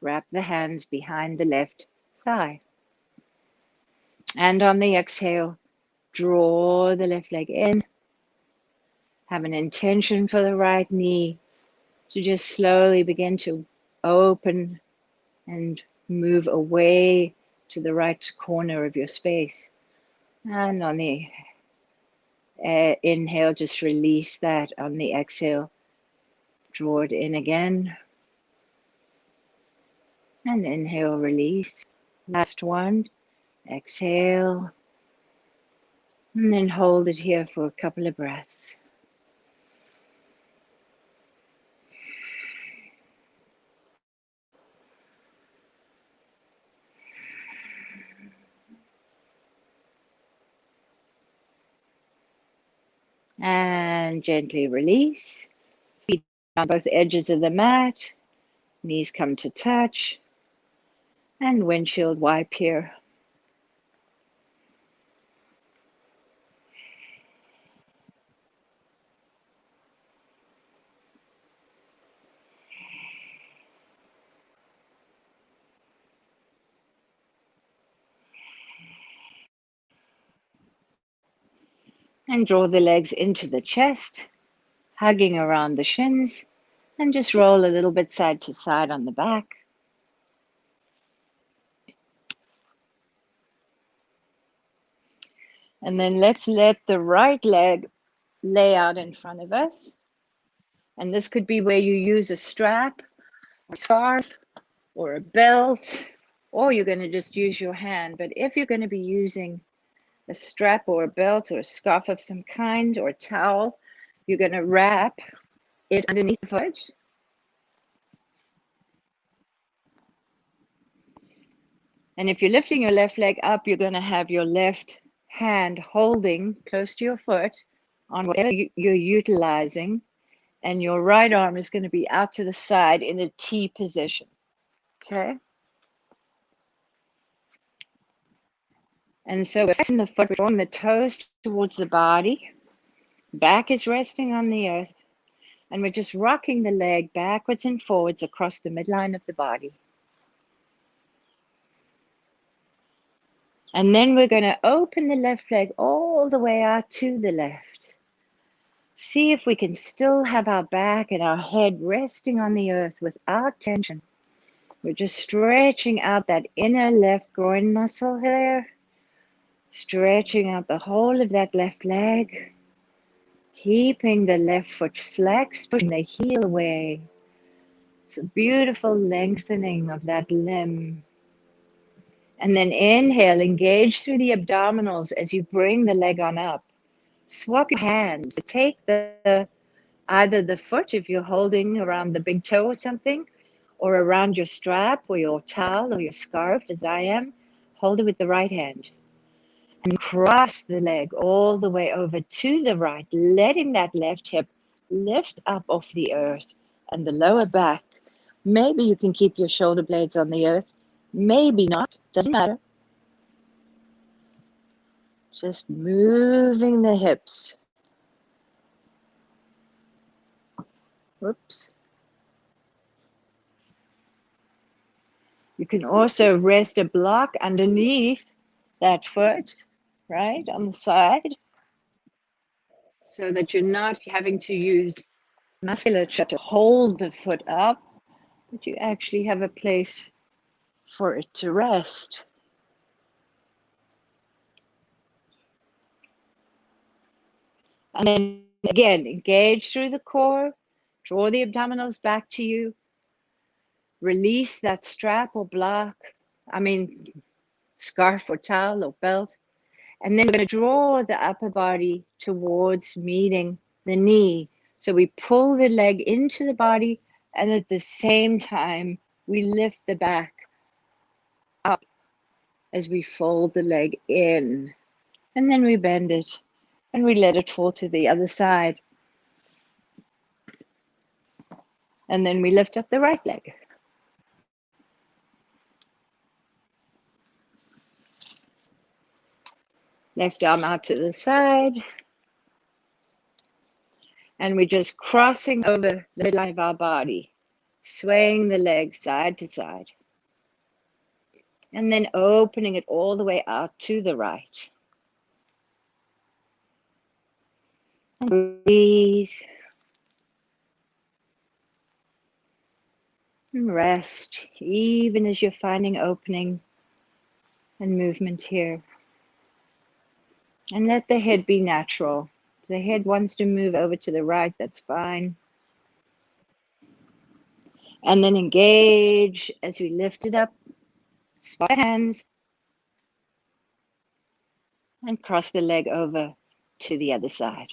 Speaker 1: Wrap the hands behind the left thigh. And on the exhale, draw the left leg in. Have an intention for the right knee to just slowly begin to open and move away to the right corner of your space. And on the inhale, just release that. On the exhale, draw it in again. And inhale, release. Last one. Exhale. And then hold it here for a couple of breaths. And gently release. Feet on both edges of the mat. Knees come to touch. And windshield wipe here. And draw the legs into the chest, hugging around the shins. And just roll a little bit side to side on the back. And then let's let the right leg lay out in front of us. And this could be where you use a strap, a scarf, or a belt, or you're going to just use your hand. But if you're going to be using a strap or a belt or a scarf of some kind or a towel, you're going to wrap it underneath the foot. And if you're lifting your left leg up, you're going to have your left hand holding close to your foot on whatever you're utilizing. And your right arm is going to be out to the side in a T position. Okay? And so we're flexing the foot, we're drawing the toes towards the body. Back is resting on the earth. And we're just rocking the leg backwards and forwards across the midline of the body. And then we're going to open the left leg all the way out to the left. See if we can still have our back and our head resting on the earth without tension. We're just stretching out that inner left groin muscle there. Stretching out the whole of that left leg. Keeping the left foot flexed, pushing the heel away. It's a beautiful lengthening of that limb. And then inhale, engage through the abdominals as you bring the leg on up. Swap your hands. Take either the foot, if you're holding around the big toe or something, or around your strap or your towel or your scarf, as I am. Hold it with the right hand. And cross the leg all the way over to the right, letting that left hip lift up off the earth and the lower back. Maybe you can keep your shoulder blades on the earth. Maybe not. Doesn't matter. Just moving the hips. Whoops. You can also rest a block underneath that foot, right, on the side, so that you're not having to use musculature to hold the foot up, but you actually have a place for it to rest. And then again, engage through the core, draw the abdominals back to you, release that strap or scarf or towel or belt. And then we're going to draw the upper body towards meeting the knee. So we pull the leg into the body, and at the same time, we lift the back up as we fold the leg in. And then we bend it, and we let it fall to the other side. And then we lift up the right leg. Left arm out to the side. And we're just crossing over the midline of our body, swaying the leg side to side. And then opening it all the way out to the right. And breathe. And rest, even as you're finding opening and movement here. And let the head be natural. If the head wants to move over to the right, that's fine. And then engage as we lift it up. Swap the hands and cross the leg over to the other side.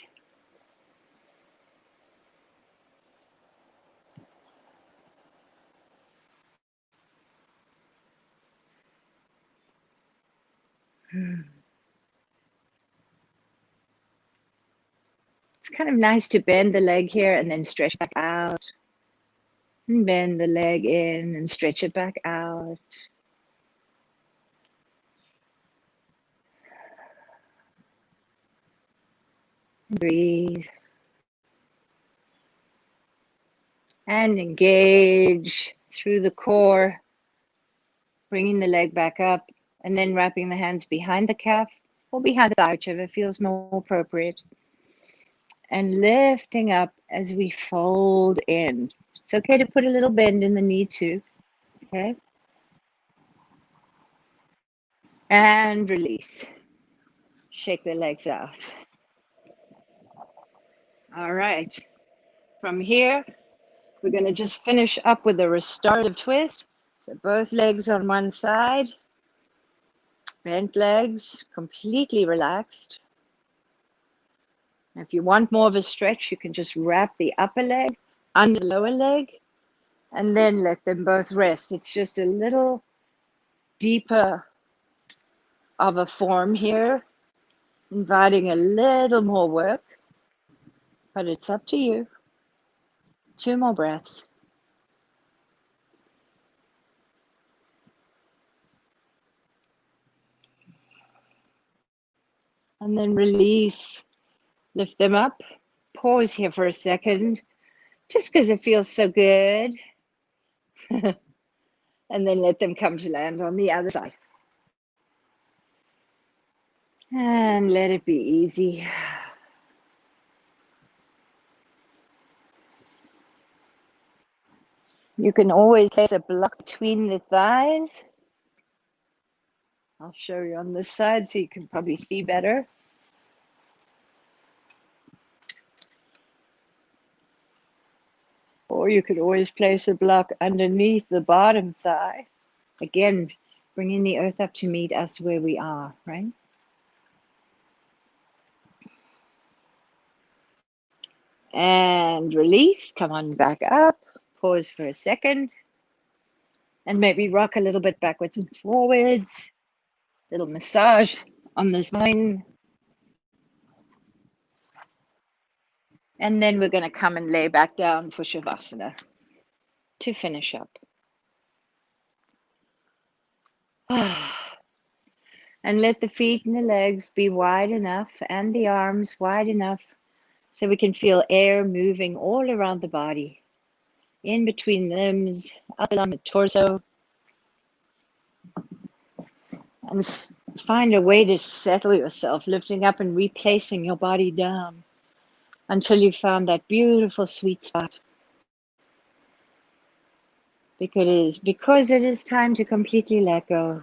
Speaker 1: It's kind of nice to bend the leg here and then stretch back out. And bend the leg in and stretch it back out. Breathe. And engage through the core, bringing the leg back up, and then wrapping the hands behind the calf or behind the thigh, whichever feels more appropriate. And lifting up as we fold in. It's okay to put a little bend in the knee too, okay? And release. Shake the legs out. All right. From here, we're going to just finish up with a restorative twist. So both legs on one side, bent legs, completely relaxed. If you want more of a stretch, you can just wrap the upper leg under the lower leg and then let them both rest. It's just a little deeper of a form here, inviting a little more work, but it's up to you. 2 more breaths. And then release. Lift them up. Pause here for a second, just because it feels so good. And then let them come to land on the other side. And let it be easy. You can always place a block between the thighs. I'll show you on this side so you can probably see better. Or you could always place a block underneath the bottom thigh. Again, bringing the earth up to meet us where we are, right? And release, come on back up. Pause for a second. And maybe rock a little bit backwards and forwards. Little massage on the spine. And then we're going to come and lay back down for Shavasana to finish up. And let the feet and the legs be wide enough and the arms wide enough so we can feel air moving all around the body, in between limbs, up along the torso. And find a way to settle yourself, lifting up and replacing your body down until you found that beautiful sweet spot. Because it is time to completely let go.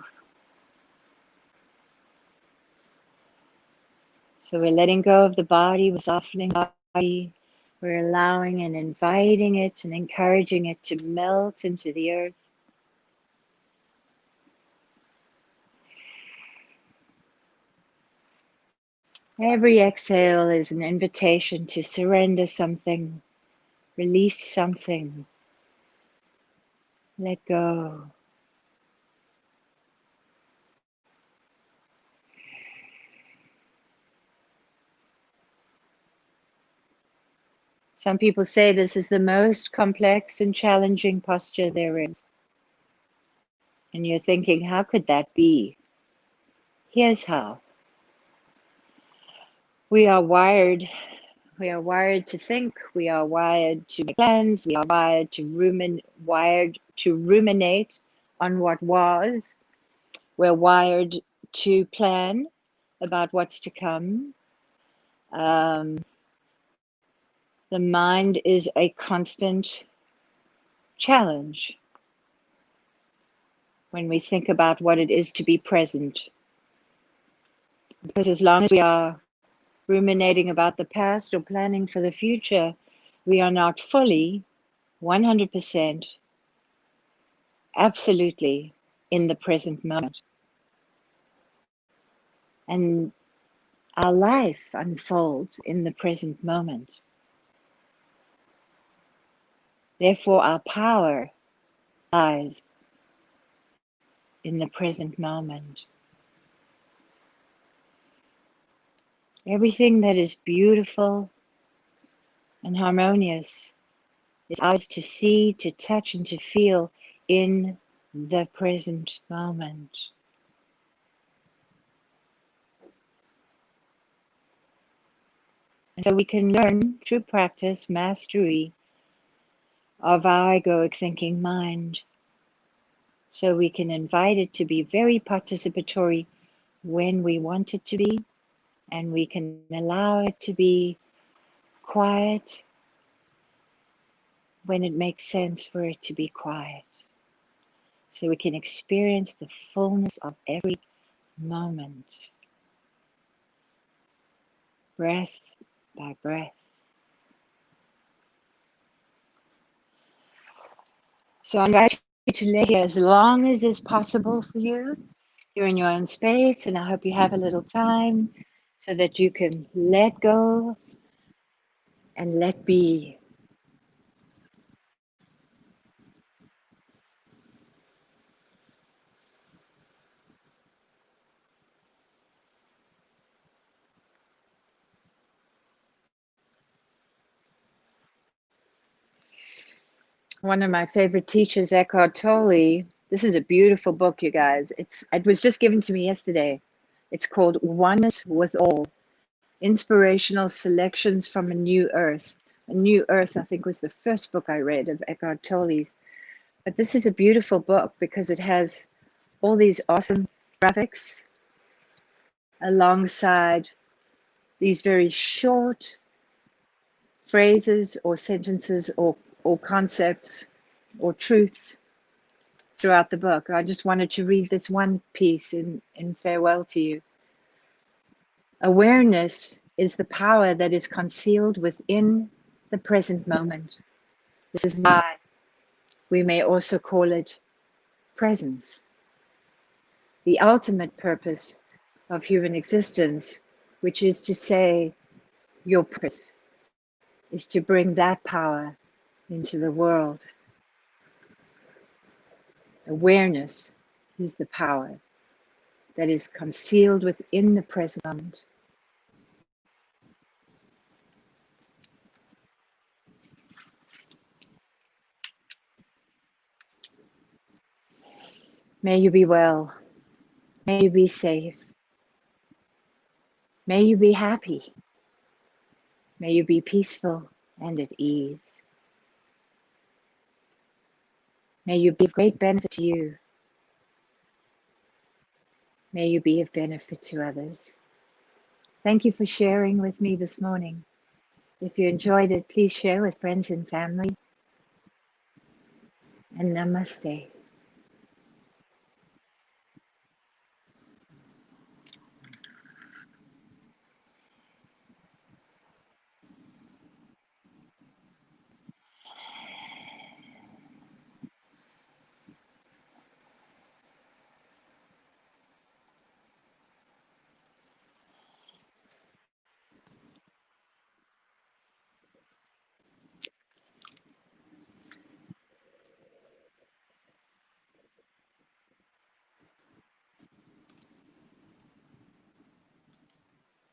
Speaker 1: So we're letting go of the body, we're softening the body, we're allowing and inviting it and encouraging it to melt into the earth. Every exhale is an invitation to surrender something, release something, let go. Some people say this is the most complex and challenging posture there is. And you're thinking, how could that be? Here's how. We are wired to think, we are wired to make plans, we are wired to ruminate on what was. We're wired to plan about what's to come. The mind is a constant challenge when we think about what it is to be present. Because as long as we are ruminating about the past or planning for the future, we are not fully 100% absolutely in the present moment. And our life unfolds in the present moment. Therefore, our power lies in the present moment. Everything that is beautiful and harmonious is ours to see, to touch, and to feel in the present moment. And so we can learn through practice, mastery of our egoic thinking mind. So we can invite it to be very participatory when we want it to be, and we can allow it to be quiet when it makes sense for it to be quiet. So we can experience the fullness of every moment, breath by breath. So I invite you to lay here as long as is possible for you. You're in your own space, and I hope you have a little time so that you can let go and let be. One of my favorite teachers, Eckhart Tolle, this is a beautiful book, you guys. It was just given to me yesterday. It's called Oneness with All, Inspirational Selections from a New Earth. A New Earth, I think, was the first book I read of Eckhart Tolle's. But this is a beautiful book because it has all these awesome graphics alongside these very short phrases or sentences or concepts or truths throughout the book. I just wanted to read this one piece in farewell to you. Awareness is the power that is concealed within the present moment. This is why we may also call it presence. The ultimate purpose of human existence, which is to say, your purpose is to bring that power into the world. Awareness is the power that is concealed within the present moment. May you be well. May you be safe. May you be happy. May you be peaceful and at ease. May you be of great benefit to you. May you be of benefit to others. Thank you for sharing with me this morning. If you enjoyed it, please share with friends and family. And namaste.